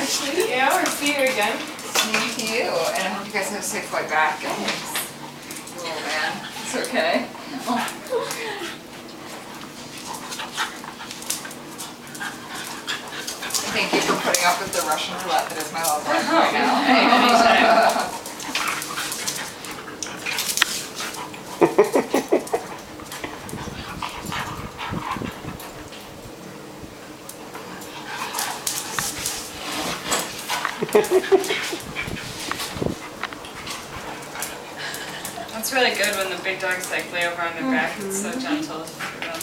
actually. Yeah, we'll see you again. See you, and I hope you guys have a safe flight back. Thanks. Oh man, it's okay. Oh. Thank you for putting up with the Russian roulette that is my love life right now. Anytime. That's really good when the big dogs like lay over on their back. It's so gentle for them to.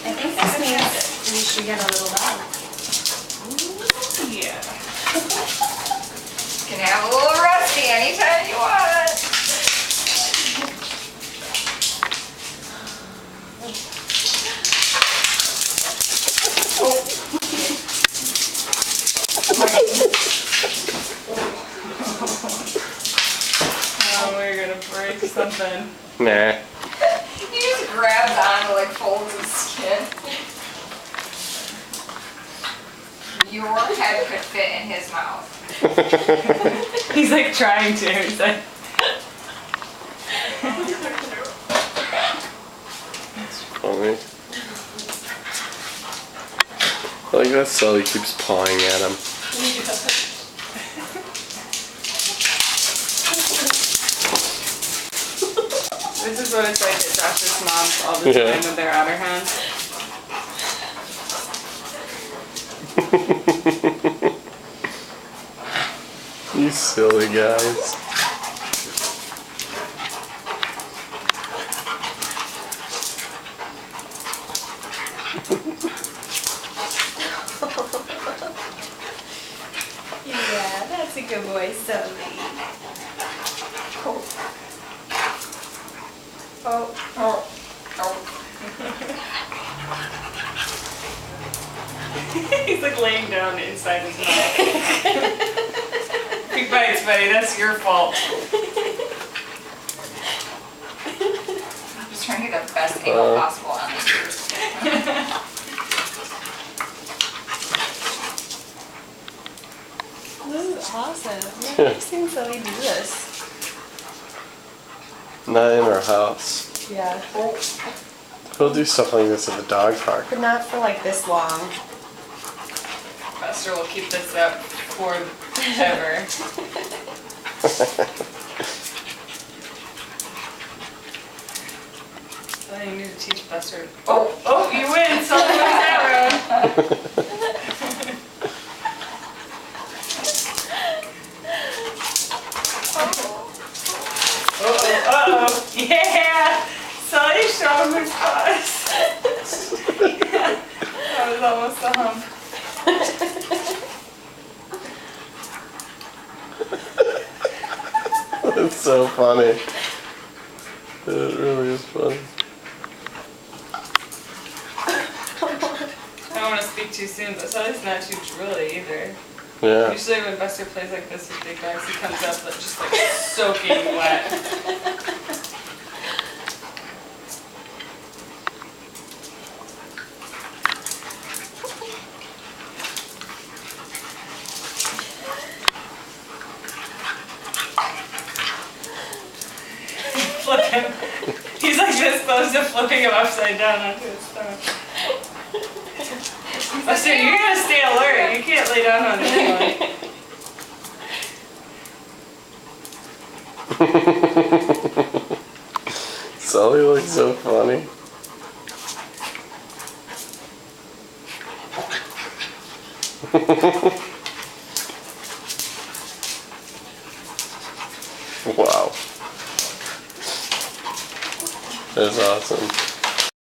I think this means we should get a little dog. Ooh, yeah. You can have a little Rusty anytime you want. Oh, we're gonna break something. Nah. He just grabs onto like folds of skin. Your head could fit in his mouth. He's like trying to. He's like. Funny. I like that Sully keeps pawing at him. This is what it's like at Josh's mom's all the time with their outer hands. You silly guys. Yeah, that's a good boy, Sully. Oh, oh, oh. He's like laying down inside his mouth. Big bites, buddy. That's your fault. I'm just trying to get the best angle possible on this first. This is awesome. I've never seen Sully do this. Not in our house. Yeah. He'll do stuff like this at the dog park. But not for like this long. Buster will keep this up forever. I think you need to teach Buster. Oh, oh, you win! Something wins that round. Uh-oh. Yeah! Sully showed his bus. That was almost a hump. It's so funny. It really is funny. I don't want to speak too soon, but Sully's not too drooly either. Yeah. Usually when Buster plays like this with big dogs, he comes up like, just like soaking wet. Flip him. He's like this close to flipping him upside down onto his stomach. Buster, you're gonna stay alert. You can't lay down on this one. Sully looks so funny. Wow. That's awesome.